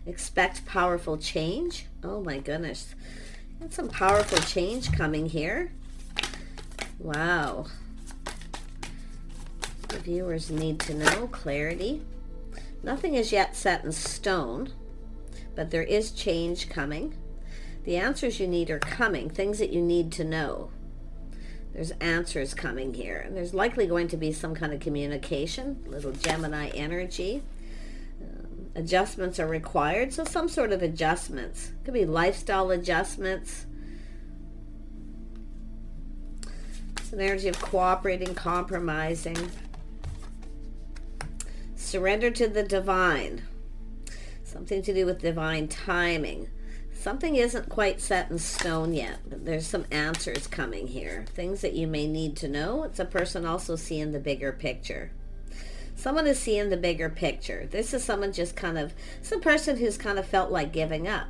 Expect powerful change. Oh my goodness. Got some powerful change coming here. Wow. The viewers need to know clarity. Nothing is yet set in stone, but there is change coming. The answers you need are coming, things that you need to know. There's answers coming here, and there's likely going to be some kind of communication, little Gemini energy. Adjustments are required, so some sort of adjustments. Could be lifestyle adjustments. It's an energy of cooperating, compromising. Surrender to the divine. Something to do with divine timing. Something isn't quite set in stone yet, but there's some answers coming here. Things that you may need to know. It's a person also seeing the bigger picture. Someone is seeing the bigger picture. This is someone just kind of, it's a person who's kind of felt like giving up.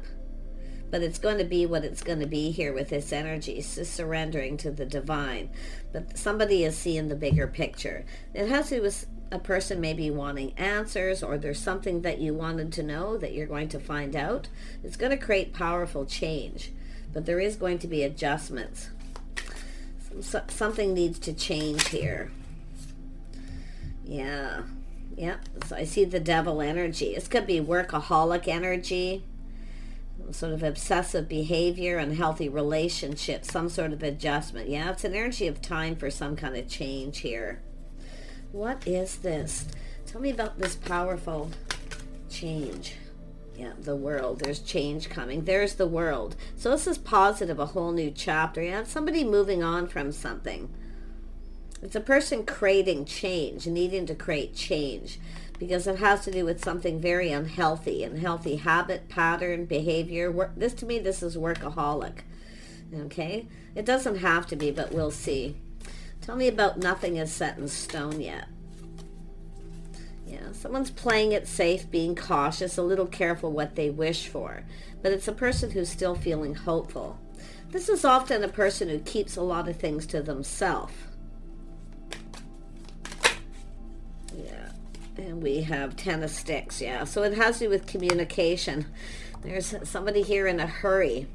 But it's going to be what it's going to be here with this energy. It's just surrendering to the divine. But somebody is seeing the bigger picture. It has to do with a person maybe wanting answers, or there's something that you wanted to know that you're going to find out. It's going to create powerful change. But there is going to be adjustments. Something needs to change here. Yeah. So I see the devil energy. This could be workaholic energy, sort of obsessive behavior, unhealthy relationships, some sort of adjustment. Yeah, it's an energy of time for some kind of change here. What is this? Tell me about this powerful change. Yeah, the world. There's change coming. There's the world. So this is positive, a whole new chapter. Yeah, it's somebody moving on from something. It's a person creating change, needing to create change, because it has to do with something very unhealthy habit, pattern, behavior. This, to me, this is workaholic. Okay? It doesn't have to be, but we'll see. Tell me about nothing is set in stone yet. Yeah, someone's playing it safe, being cautious, a little careful what they wish for. But it's a person who's still feeling hopeful. This is often a person who keeps a lot of things to themselves. And we have 10 of sticks, yeah. So it has to do with communication. There's somebody here in a hurry.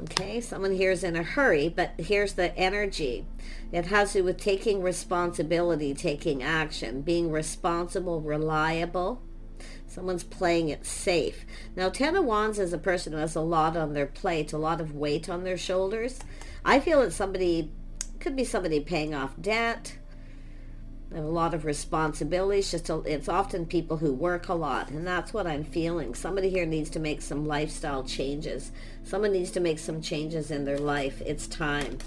Okay, someone here is in a hurry, but here's the energy. It has to do with taking responsibility, taking action, being responsible, reliable. Someone's playing it safe. Now, 10 of Wands is a person who has a lot on their plate, a lot of weight on their shoulders. I feel that somebody, could be somebody paying off debt, have a lot of responsibilities. It's often people who work a lot, and that's what I'm feeling. Somebody here needs to make some lifestyle changes. Someone needs to make some changes in their life. It's time.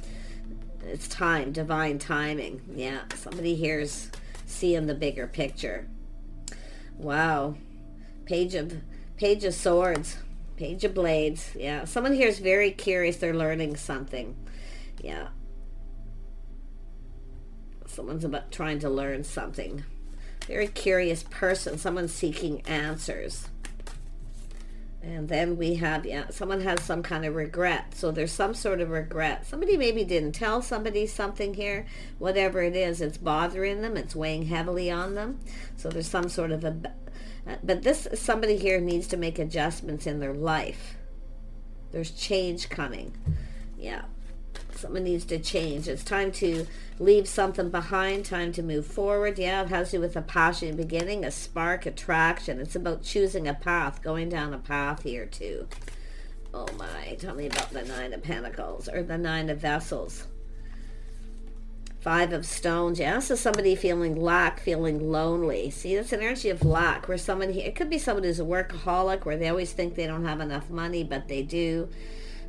It's time. Divine timing. Yeah, somebody here's seeing the bigger picture. Wow. Page of Swords. Page of Blades. Yeah, someone here is very curious. They're learning something. Yeah. Someone's about trying to learn something. Very curious person. Someone's seeking answers. And then we have, yeah, someone has some kind of regret. So there's some sort of regret. Somebody maybe didn't tell somebody something here. Whatever it is, it's bothering them. It's weighing heavily on them. So there's some sort of a... But this, somebody here needs to make adjustments in their life. There's change coming. Yeah. Someone needs to change. It's time to leave something behind, time to move forward. Yeah, it has to do with a passionate beginning, a spark, attraction. It's about choosing a path, going down a path here too. Oh my, tell me about the 9 of Pentacles, or the 9 of Vessels. 5 of Stones. Yeah, this is somebody feeling lack, feeling lonely. See, it's an energy of lack, where someone here, it could be someone who's a workaholic, where they always think they don't have enough money, but they do.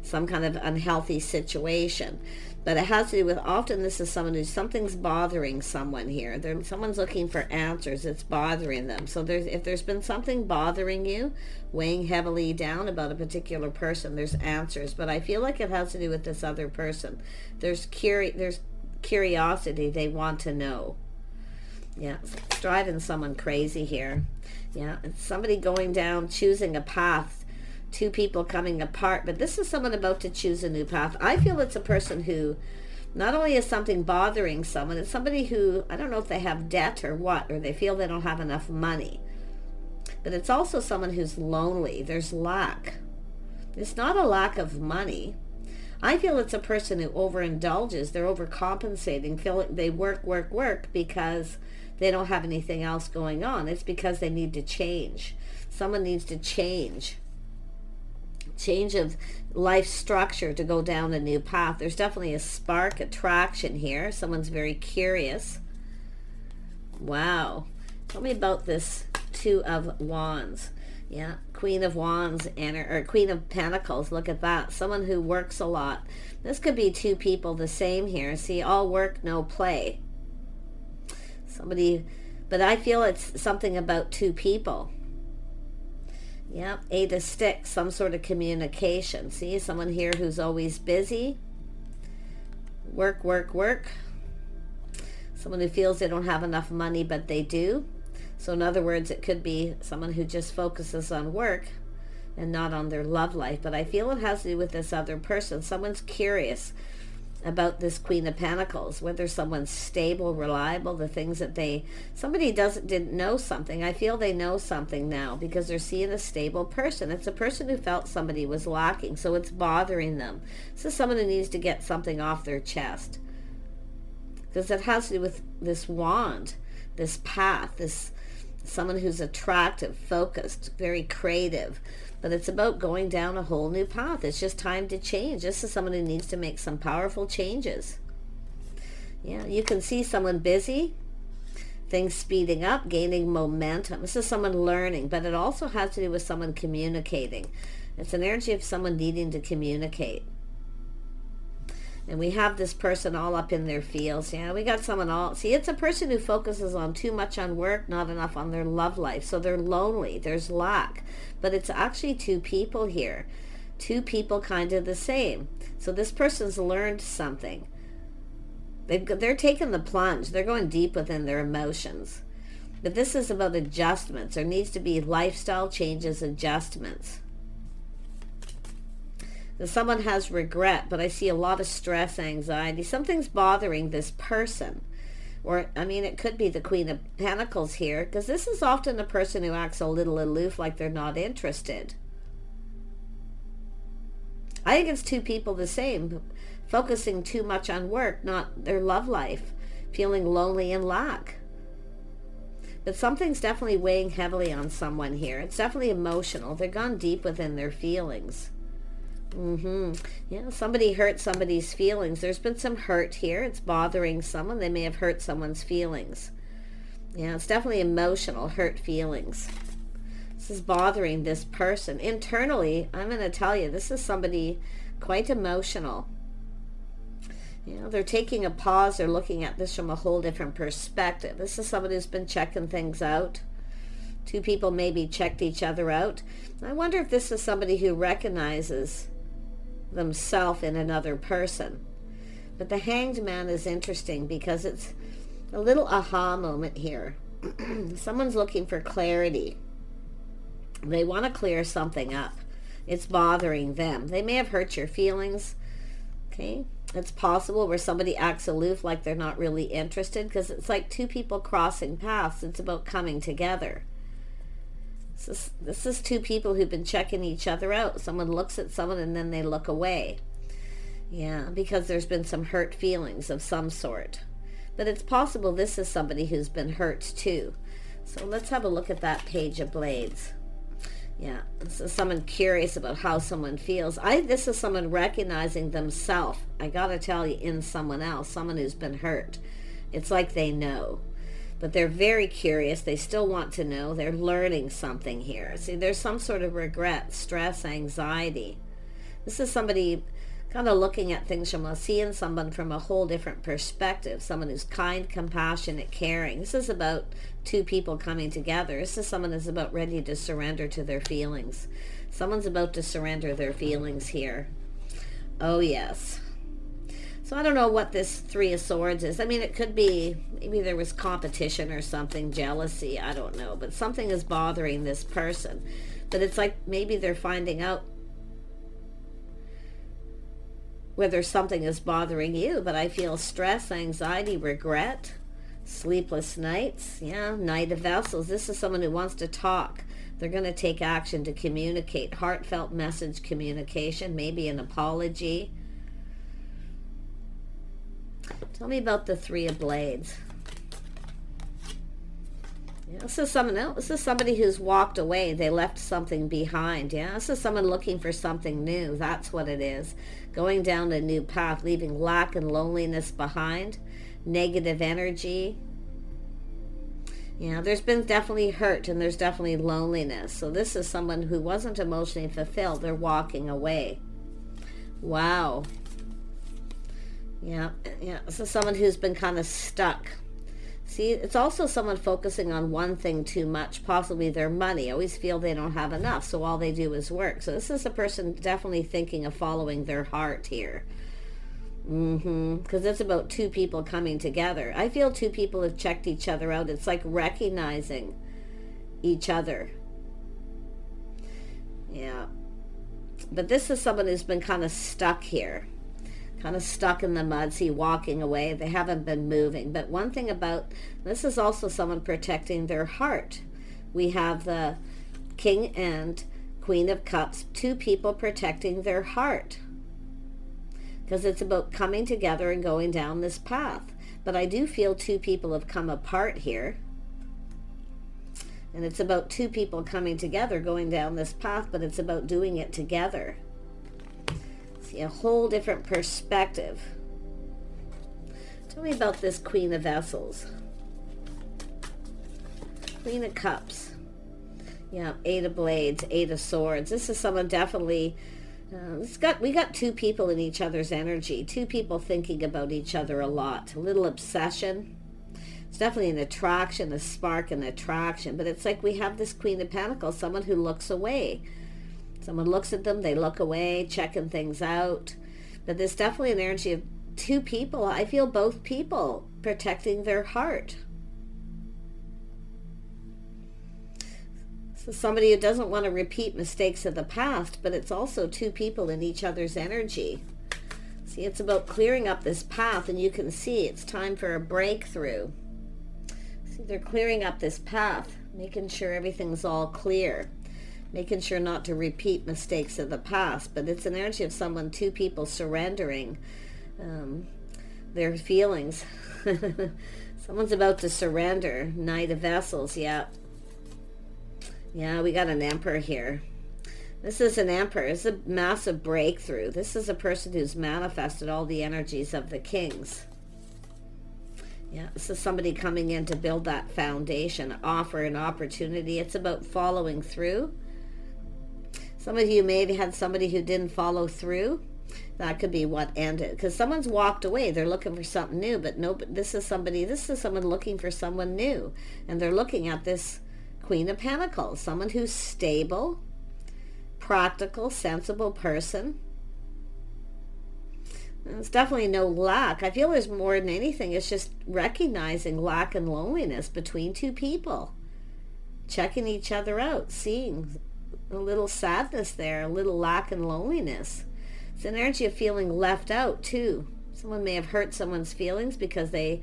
Some kind of unhealthy situation. But it has to do with, often this is someone who's, something's bothering someone here. Someone's looking for answers. It's bothering them. So if there's been something bothering you, weighing heavily down about a particular person, there's answers. But I feel like it has to do with this other person. There's curiosity. They want to know. Yeah, it's driving someone crazy here. Yeah, it's somebody going down, choosing a path. 2 people coming apart, but this is someone about to choose a new path. I feel it's a person who, not only is something bothering someone, it's somebody who, I don't know if they have debt or what, or they feel they don't have enough money. But it's also someone who's lonely. There's lack. It's not a lack of money. I feel it's a person who overindulges. They're overcompensating. Feel like they work because they don't have anything else going on. It's because they need to change. Someone needs to change of life structure to go down a new path. There's definitely a spark, attraction here. Someone's very curious. Wow. Tell me about this Two of Wands. Yeah, Queen of Wands or Queen of Pentacles. Look at that. Someone who works a lot. This could be two people the same here. See, all work, no play. Somebody, but I feel it's something about two people. Yeah, Eight of Sticks, some sort of communication. See, someone here who's always busy. Work. Someone who feels they don't have enough money, but they do. So in other words, it could be someone who just focuses on work and not on their love life. But I feel it has to do with this other person. Someone's curious about this Queen of Pentacles, whether someone's stable, reliable, the things that somebody didn't know something. I feel they know something now because they're seeing a stable person. It's a person who felt somebody was lacking, so it's bothering them. This is someone who needs to get something off their chest because it has to do with this wand, this path, someone who's attractive, focused, very creative. But it's about going down a whole new path. It's just time to change. This is someone who needs to make some powerful changes. Yeah, you can see someone busy, things speeding up, gaining momentum. This is someone learning, but it also has to do with someone communicating. It's an energy of someone needing to communicate. And we have this person all up in their fields. Yeah, we got someone see, it's a person who focuses on too much on work, not enough on their love life. So they're lonely. There's lack. But it's actually two people here. Two people kind of the same. So this person's learned something. They're taking the plunge. They're going deep within their emotions. But this is about adjustments. There needs to be lifestyle changes, adjustments. Someone has regret, but I see a lot of stress, anxiety. Something's bothering this person. Or, I mean, it could be the Queen of Pentacles here, because this is often a person who acts a little aloof, like they're not interested. I think it's two people the same, focusing too much on work, not their love life, feeling lonely and lack. But something's definitely weighing heavily on someone here. It's definitely emotional. They've gone deep within their feelings. Yeah, somebody hurt somebody's feelings. There's been some hurt here. It's bothering someone. They may have hurt someone's feelings. Yeah, it's definitely emotional, hurt feelings. This is bothering this person. Internally, I'm going to tell you, this is somebody quite emotional. You know, they're taking a pause. They're looking at this from a whole different perspective. This is somebody who's been checking things out. Two people maybe checked each other out. I wonder if this is somebody who recognizes themselves in another person. But the Hanged Man is interesting because it's a little aha moment here. Someone's looking for clarity. They want to clear something up. It's bothering them. They may have hurt your feelings. Okay, it's possible where somebody acts aloof, like they're not really interested, because it's like two people crossing paths. It's about coming together. This is two people who've been checking each other out. Someone looks at someone and then they look away. Yeah, because there's been some hurt feelings of some sort. But it's possible this is somebody who's been hurt too. So let's have a look at that Page of Blades. Yeah, this is someone curious about how someone feels. This is someone recognizing themselves, I gotta tell you, in someone else, someone who's been hurt. It's like they know. But they're very curious. They still want to know. They're learning something here. See, there's some sort of regret, stress, anxiety. This is somebody kind of looking at things seeing someone from a whole different perspective. Someone who's kind, compassionate, caring. This is about two people coming together. This is someone who's about ready to surrender to their feelings. Someone's about to surrender their feelings here. Oh, yes. So I don't know what this Three of Swords is. I mean, it could be, maybe there was competition or something, jealousy, I don't know. But something is bothering this person. But it's like maybe they're finding out whether something is bothering you. But I feel stress, anxiety, regret, sleepless nights. Yeah, Knight of Vessels. This is someone who wants to talk. They're going to take action to communicate. Heartfelt message communication, maybe an apology. Tell me about the Three of Blades. Yeah, this is someone else. This is somebody who's walked away. They left something behind. Yeah, this is someone looking for something new. That's what it is. Going down a new path, leaving lack and loneliness behind. Negative energy. Yeah, there's been definitely hurt and there's definitely loneliness. So this is someone who wasn't emotionally fulfilled. They're walking away. Wow. Yeah. This is someone who's been kind of stuck. See, it's also someone focusing on one thing too much, possibly their money. Always feel they don't have enough, so all they do is work. So this is a person definitely thinking of following their heart here. Because it's about two people coming together. I feel two people have checked each other out. It's like recognizing each other. Yeah. But this is someone who's been kind of stuck here. Kind of stuck in the mud, see, walking away. They haven't been moving. But one thing about this is also someone protecting their heart. We have the King and Queen of Cups, two people protecting their heart. Because it's about coming together and going down this path. But I do feel two people have come apart here. And it's about two people coming together, going down this path, but it's about doing it together. See, a whole different perspective. Tell me about this Queen of Vessels. Queen of Cups. Yeah, Eight of Blades, Eight of Swords. This is someone definitely... we got two people in each other's energy. Two people thinking about each other a lot. A little obsession. It's definitely an attraction, a spark, an attraction. But it's like we have this Queen of Pentacles, someone who looks away. Someone looks at them, they look away, checking things out. But there's definitely an energy of two people. I feel both people protecting their heart. So somebody who doesn't want to repeat mistakes of the past, but it's also two people in each other's energy. See, it's about clearing up this path, and you can see it's time for a breakthrough. See, they're clearing up this path, making sure everything's all clear. Making sure not to repeat mistakes of the past. But it's an energy of someone, two people surrendering their feelings. Someone's about to surrender. Knight of Vessels, yeah. Yeah, we got an Emperor here. This is an Emperor. It's a massive breakthrough. This is a person who's manifested all the energies of the Kings. Yeah, this is somebody coming in to build that foundation, offer an opportunity. It's about following through. Some of you maybe had somebody who didn't follow through. That could be what ended. Because someone's walked away. They're looking for something new. But no, this is someone looking for someone new. And they're looking at this Queen of Pentacles. Someone who's stable, practical, sensible person. And it's definitely no lack. I feel there's more than anything. It's just recognizing lack and loneliness between two people. Checking each other out. Seeing a little sadness there, a little lack and loneliness. It's an energy of feeling left out too. Someone may have hurt someone's feelings because they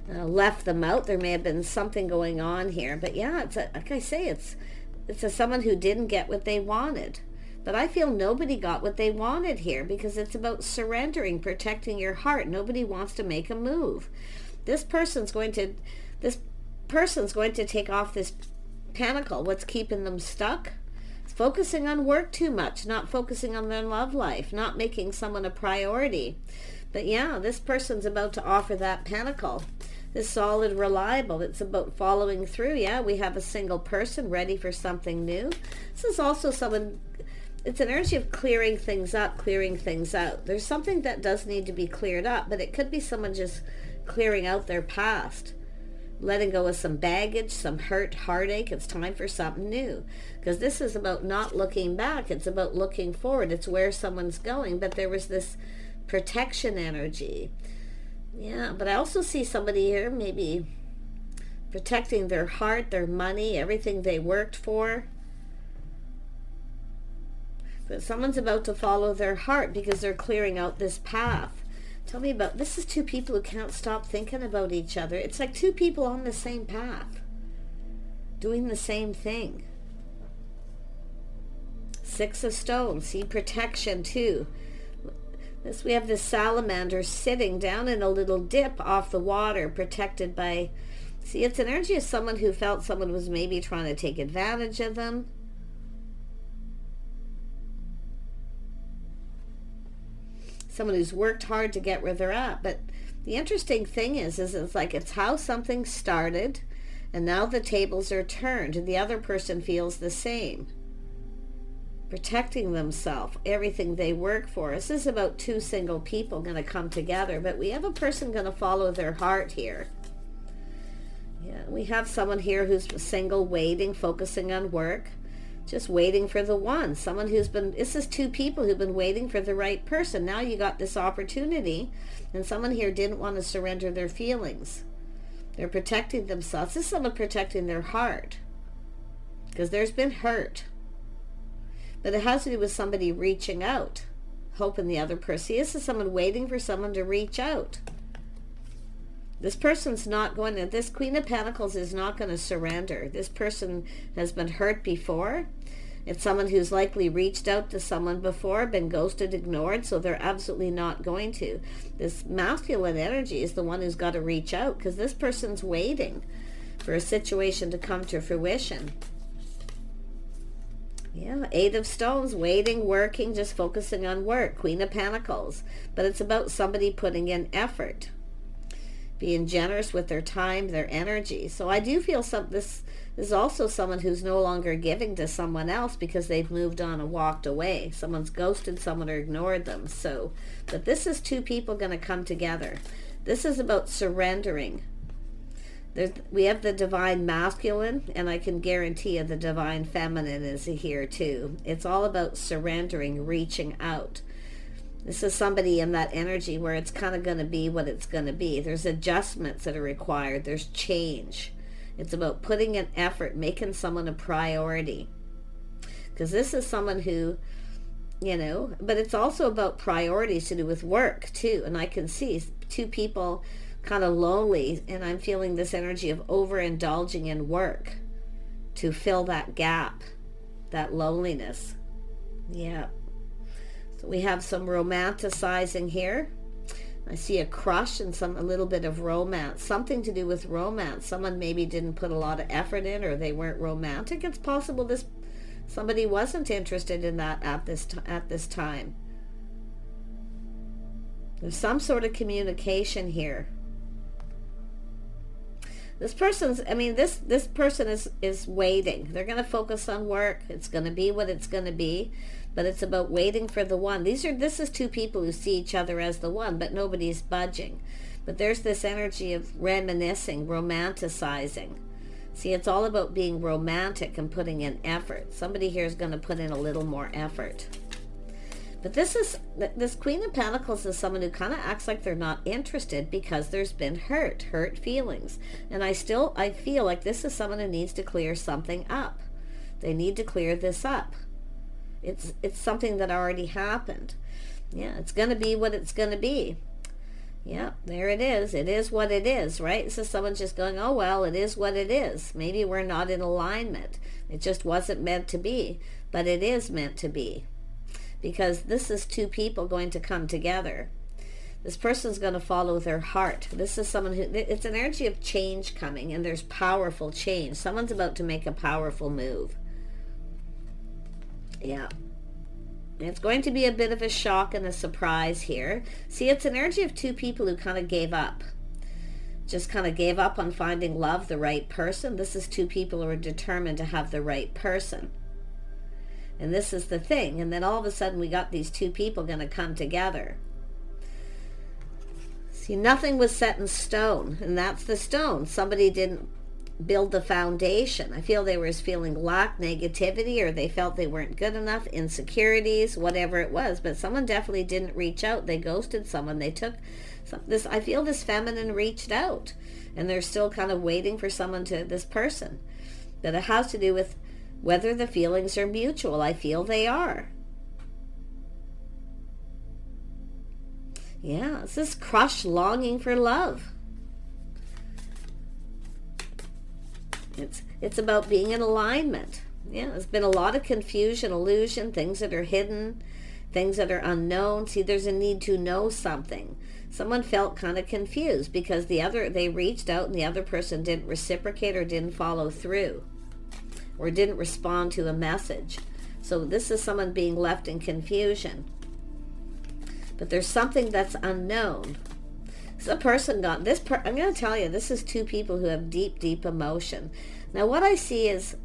left them out. There may have been something going on here. But yeah, like I say, it's someone who didn't get what they wanted. But I feel nobody got what they wanted here because it's about surrendering, protecting your heart. Nobody wants to make a move. This person's going to take off this pentacle. What's keeping them stuck? Focusing on work too much, not focusing on their love life, not making someone a priority. But yeah, this person's about to offer that pentacle. This solid, reliable. It's about following through. Yeah, we have a single person ready for something new. This is also someone, it's an energy of clearing things up, clearing things out. There's something that does need to be cleared up, but it could be someone just clearing out their past. Letting go of some baggage, some hurt, heartache. It's time for something new. Because this is about not looking back. It's about looking forward. It's where someone's going. But there was this protection energy. Yeah, but I also see somebody here maybe protecting their heart, their money, everything they worked for. But someone's about to follow their heart because they're clearing out this path. Tell me about, this is two people who can't stop thinking about each other. It's like two people on the same path, doing the same thing. Six of Stones. See, protection too. This, we have this salamander sitting down in a little dip off the water, protected by, see, it's energy of someone who felt someone was maybe trying to take advantage of them. Someone who's worked hard to get where they're at. But the interesting thing is it's like it's how something started, and now the tables are turned, and the other person feels the same. Protecting themselves, everything they work for. This is about two single people going to come together, but we have a person going to follow their heart here. Yeah, we have someone here who's single, waiting, focusing on work, just waiting for the one. Someone who's been, this is two people who've been waiting for the right person. Now you got this opportunity, and someone here didn't want to surrender their feelings. They're protecting themselves. This is someone protecting their heart, because there's been hurt. But it has to do with somebody reaching out, hoping the other person. See, this is someone waiting for someone to reach out. This person's not going to, this Queen of Pentacles is not going to surrender. This person has been hurt before. It's someone who's likely reached out to someone before, been ghosted, ignored, so they're absolutely not going to. This masculine energy is the one who's got to reach out, because this person's waiting for a situation to come to fruition. Yeah, Eight of Stones, waiting, working, just focusing on work. Queen of Pentacles. But it's about somebody putting in effort, being generous with their time, their energy. So I do feel this is also someone who's no longer giving to someone else because they've moved on and walked away. Someone's ghosted someone or ignored them. So, but this is two people going to come together. This is about surrendering. We have the divine masculine, and I can guarantee you the divine feminine is here too. It's all about surrendering, reaching out. This is somebody in that energy where it's kind of going to be what it's going to be. There's adjustments that are required. There's change. It's about putting in effort, making someone a priority. Because this is someone who, you know, but it's also about priorities to do with work too. And I can see two people kind of lonely, and I'm feeling this energy of overindulging in work to fill that gap, that loneliness. Yeah. So we have some romanticizing here. I see a crush and a little bit of romance, something to do with romance. Someone maybe didn't put a lot of effort in, or they weren't romantic. It's possible somebody wasn't interested in that at this time. There's some sort of communication here. This person's, I mean, this person is waiting. They're going to focus on work. It's going to be what it's going to be, but it's about waiting for the one. This is two people who see each other as the one, but nobody's budging. But there's this energy of reminiscing, romanticizing. See, it's all about being romantic and putting in effort. Somebody here is going to put in a little more effort. But this Queen of Pentacles is someone who kind of acts like they're not interested because there's been hurt feelings. And I feel like this is someone who needs to clear something up. They need to clear this up. It's something that already happened. Yeah, it's going to be what it's going to be. Yeah, there it is. It is what it is, right? This is someone just going, oh, well, it is what it is. Maybe we're not in alignment. It just wasn't meant to be. But it is meant to be. Because this is two people going to come together. This person's going to follow their heart. This is someone who, it's an energy of change coming, and there's powerful change. Someone's about to make a powerful move. Yeah. It's going to be a bit of a shock and a surprise here. See, it's an energy of two people who kind of gave up. Just kind of gave up on finding love, the right person. This is two people who are determined to have the right person. And this is the thing. And then all of a sudden we got these two people going to come together. See, nothing was set in stone. And that's the stone. Somebody didn't build the foundation. I feel they were feeling lack, negativity, or they felt they weren't good enough, insecurities, whatever it was. But someone definitely didn't reach out. They ghosted someone. They took this. I feel this feminine reached out. And they're still kind of waiting for someone this person. But it has to do with whether the feelings are mutual. I feel they are. Yeah, it's this crushed longing for love. It's about being in alignment. Yeah, there's been a lot of confusion, illusion, things that are hidden, things that are unknown. See, there's a need to know something. Someone felt kind of confused because they reached out and the other person didn't reciprocate or didn't follow through or didn't respond to a message. So this is someone being left in confusion. But there's something that's unknown. So a person got this. I'm going to tell you, this is two people who have deep, deep emotion. Now, what I see is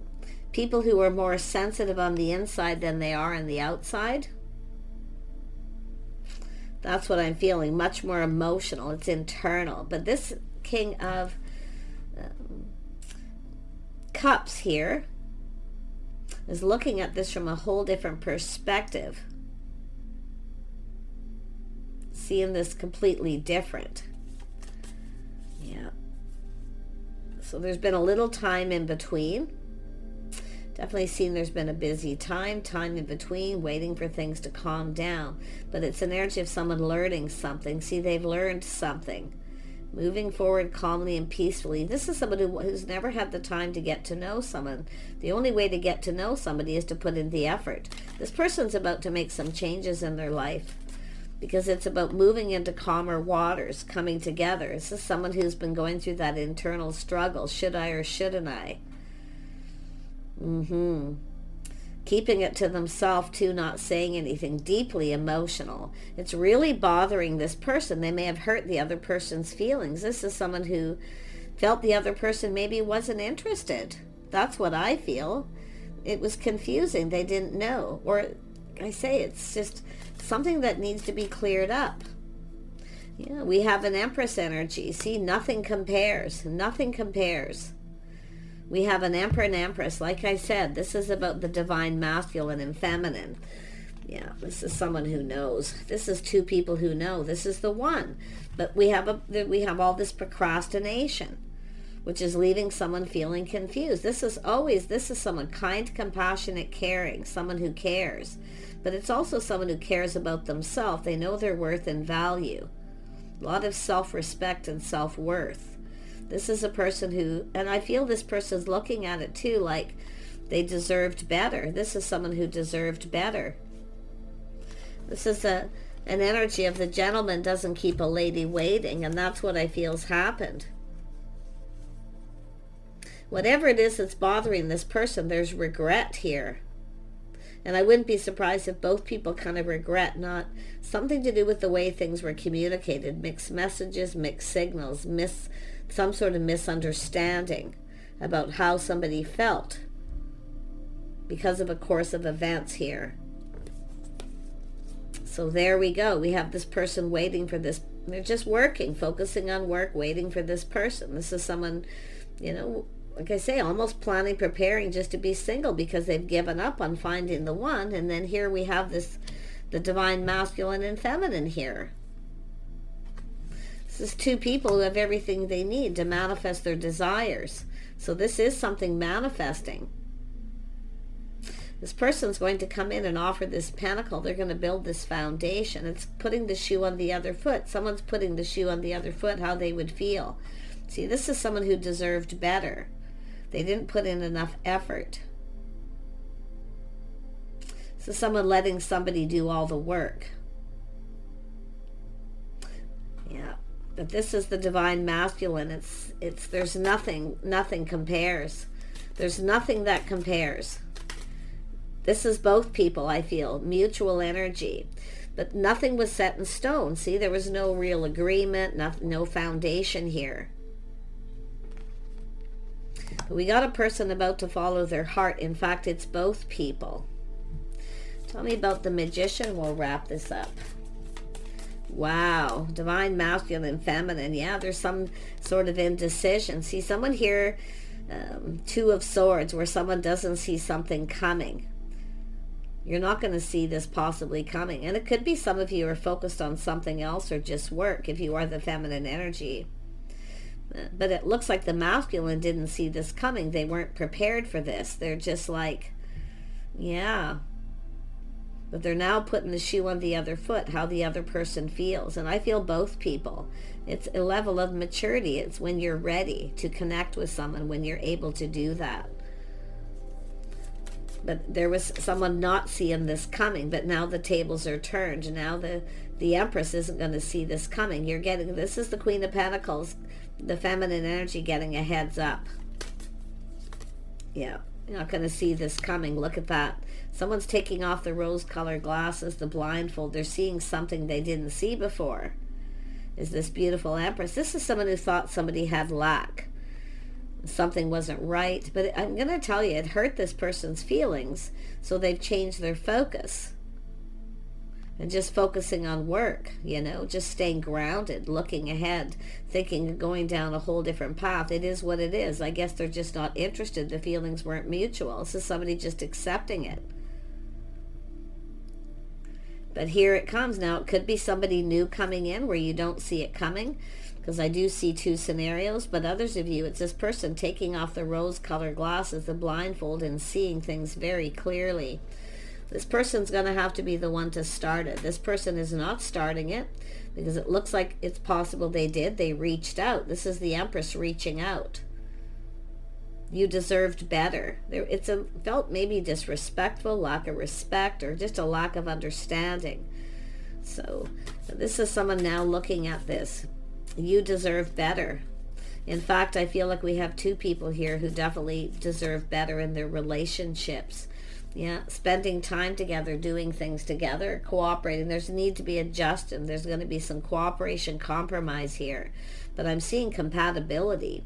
people who are more sensitive on the inside than they are on the outside. That's what I'm feeling. Much more emotional. It's internal. But this King of Cups here is looking at this from a whole different perspective. Seeing this completely different. Yeah. So there's been a little time in between. Definitely seen there's been a busy time in between, waiting for things to calm down. But it's an energy of someone learning something. See, they've learned something. Moving forward calmly and peacefully. This is someone who's never had the time to get to know someone. The only way to get to know somebody is to put in the effort. This person's about to make some changes in their life because it's about moving into calmer waters, coming together. This is someone who's been going through that internal struggle. Should I or shouldn't I? Keeping it to themselves too, not saying anything, deeply emotional. It's really bothering this person. They may have hurt the other person's feelings. This is someone who felt the other person maybe wasn't interested. That's what I feel. It was confusing. They didn't know. Or I say it's just something that needs to be cleared up. Yeah, we have an Empress energy. See, nothing compares. Nothing compares. We have an Emperor and Empress. Like I said, this is about the divine masculine and feminine. Yeah, this is someone who knows. This is two people who know. This is the one. But we have all this procrastination, which is leaving someone feeling confused. This is someone kind, compassionate, caring, someone who cares. But it's also someone who cares about themselves. They know their worth and value. A lot of self-respect and self-worth. This is a person who, and I feel this person's looking at it too, like they deserved better. This is someone who deserved better. This is an energy of the gentleman doesn't keep a lady waiting, and that's what I feel's happened. Whatever it is that's bothering this person, there's regret here. And I wouldn't be surprised if both people kind of regret not something to do with the way things were communicated, mixed messages, mixed signals, some sort of misunderstanding about how somebody felt because of a course of events here. So there we go. We have this person waiting for this. They're just working, focusing on work, waiting for this person. This is someone, like I say, almost planning, preparing just to be single because they've given up on finding the one. And then here we have the divine masculine and feminine here. This is two people who have everything they need to manifest their desires. So this is something manifesting. This person's going to come in and offer this pentacle. They're going to build this foundation. It's putting the shoe on the other foot. Someone's putting the shoe on the other foot, how they would feel. See, this is someone who deserved better. They didn't put in enough effort. This is someone letting somebody do all the work. Yeah. But this is the divine masculine. There's nothing compares. There's nothing that compares. This is both people, I feel, mutual energy. But nothing was set in stone. See, there was no real agreement, no foundation here. But we got a person about to follow their heart. In fact, it's both people. Tell me about the Magician. We'll wrap this up. Wow, divine masculine, feminine. Yeah, there's some sort of indecision. See, someone here, Two of Swords, where someone doesn't see something coming. You're not going to see this possibly coming. And it could be some of you are focused on something else or just work if you are the feminine energy. But it looks like the masculine didn't see this coming. They weren't prepared for this. They're just like, yeah. But they're now putting the shoe on the other foot, how the other person feels. And I feel both people. It's a level of maturity. It's when you're ready to connect with someone, when you're able to do that. But there was someone not seeing this coming, but now the tables are turned. Now the Empress isn't going to see this coming. You're getting, this is the Queen of Pentacles, the feminine energy getting a heads up. Yeah, you're not going to see this coming. Look at that. Someone's taking off the rose-colored glasses, the blindfold. They're seeing something they didn't see before. Is this beautiful Empress. This is someone who thought somebody had lack. Something wasn't right. But I'm going to tell you, it hurt this person's feelings, so they've changed their focus. And just focusing on work, you know, just staying grounded, looking ahead, thinking of going down a whole different path. It is what it is. I guess they're just not interested. The feelings weren't mutual. This is somebody just accepting it. But here it comes. Now, it could be somebody new coming in where you don't see it coming, because I do see two scenarios. But others of you, it's this person taking off the rose-colored glasses, the blindfold, and seeing things very clearly. This person's going to have to be the one to start it. This person is not starting it because it looks like it's possible they did. They reached out. This is the Empress reaching out. You deserved better. It's felt maybe disrespectful, lack of respect, or just a lack of understanding. So this is someone now looking at this. You deserve better. In fact, I feel like we have two people here who definitely deserve better in their relationships. Yeah, spending time together, doing things together, cooperating. There's a need to be adjusted. There's going to be some cooperation, compromise here. But I'm seeing compatibility.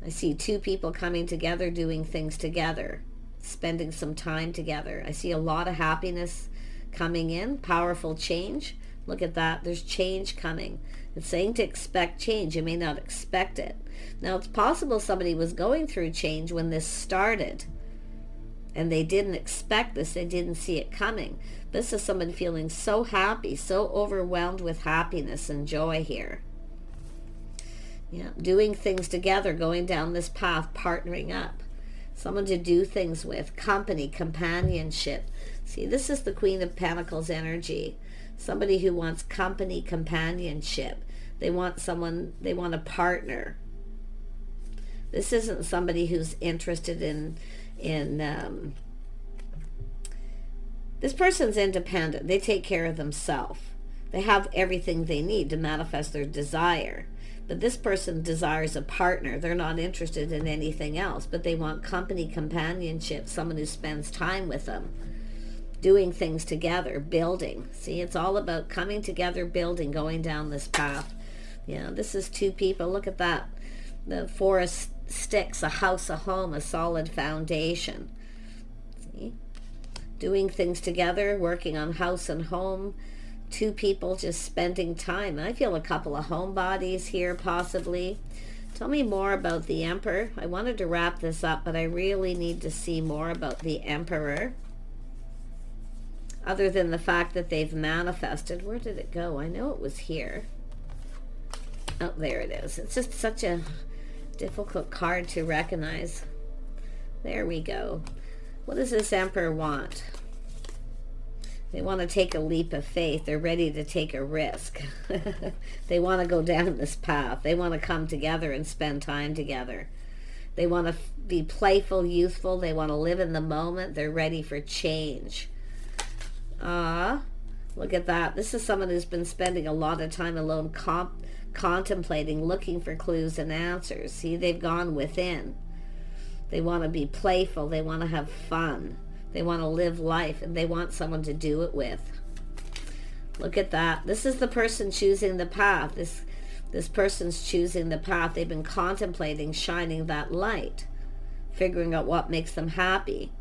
I see two people coming together, doing things together, spending some time together. I see a lot of happiness coming in, powerful change. Look at that. There's change coming. It's saying to expect change. You may not expect it. Now, it's possible somebody was going through change when this started, and they didn't expect this. They didn't see it coming. This is someone feeling so happy, so overwhelmed with happiness and joy here. Yeah, doing things together, going down this path, partnering up. Someone to do things with, company, companionship. See, this is the Queen of Pentacles energy. Somebody who wants company, companionship. They want someone, they want a partner. This isn't somebody who's interested in this person's independent. They take care of themselves. They have everything they need to manifest their desire. But this person desires a partner. They're not interested in anything else, but they want company, companionship, someone who spends time with them, doing things together, building. See, it's all about coming together, building, going down this path. Yeah, this is two people. Look at that. The forest sticks, a house, a home, a solid foundation. See? Doing things together, working on house and home. Two people just spending time. I feel a couple of homebodies here, possibly. Tell me more about the Emperor. I wanted to wrap this up, but I really need to see more about the Emperor. Other than the fact that they've manifested. Where did it go? I know it was here. Oh, there it is. It's just such a difficult card to recognize. There we go. What does this Emperor want? They want to take a leap of faith. They're ready to take a risk. They want to go down this path. They want to come together and spend time together. They want to be playful, youthful. They want to live in the moment. They're ready for change. Look at that. This is someone who's been spending a lot of time alone, contemplating, looking for clues and answers. See, they've gone within. They want to be playful. They want to have fun. They want to live life, and they want someone to do it with. Look at that. This is the person choosing the path. This person's choosing the path. They've been contemplating, shining that light, figuring out what makes them happy.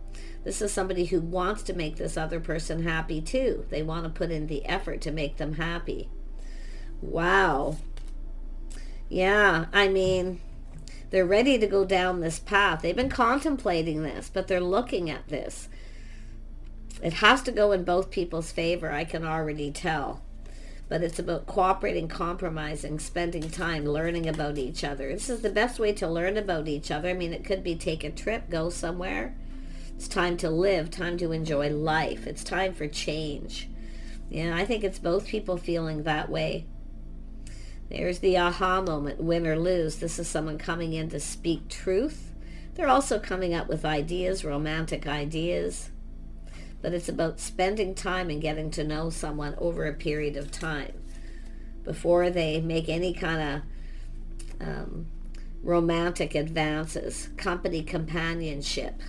This is somebody who wants to make this other person happy too. They want to put in the effort to make them happy. Wow. Yeah, I mean, they're ready to go down this path. They've been contemplating this, but they're looking at this. It has to go in both people's favor, I can already tell. But it's about cooperating, compromising, spending time, learning about each other. This is the best way to learn about each other. I mean, it could be take a trip, go somewhere. It's time to live, time to enjoy life. It's time for change. Yeah, I think it's both people feeling that way. There's the aha moment, win or lose. This is someone coming in to speak truth. They're also coming up with ideas, romantic ideas. but it's about spending time and getting to know someone over a period of time before they make any kind of romantic advances. Company, companionship.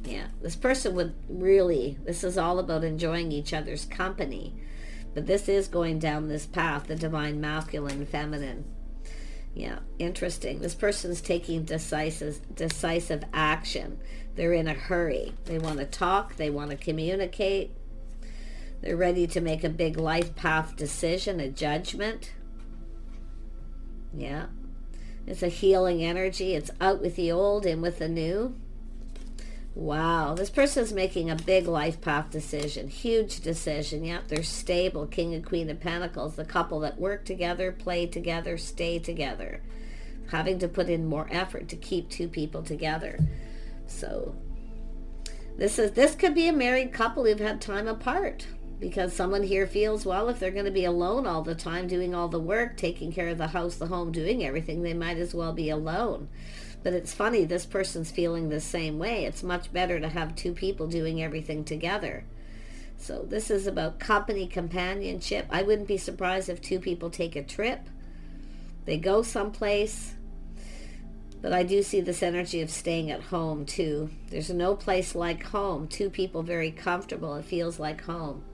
Yeah, this person would really, this is all about enjoying each other's company. But this is going down this path, the divine masculine, feminine. Yeah, interesting. This person's taking decisive action. They're in a hurry. They want to talk. They want to communicate. They're ready to make a big life path decision, a judgment. Yeah. It's a healing energy. It's out with the old, in with the new. Wow, this person's making a big life path decision, huge decision. Yep, they're stable. King and Queen of Pentacles, the couple that work together, play together, stay together, having to put in more effort to keep two people together. So this could be a married couple who've had time apart, because someone here feels, well, if they're going to be alone all the time, doing all the work, taking care of the house, the home, doing everything, they might as well be alone. But it's funny, this person's feeling the same way. It's much better to have two people doing everything together. So this is about company, companionship. I wouldn't be surprised if two people take a trip. They go someplace. But I do see this energy of staying at home too. There's no place like home. Two people very comfortable. It feels like home.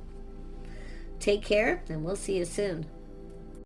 Take care, and we'll see you soon.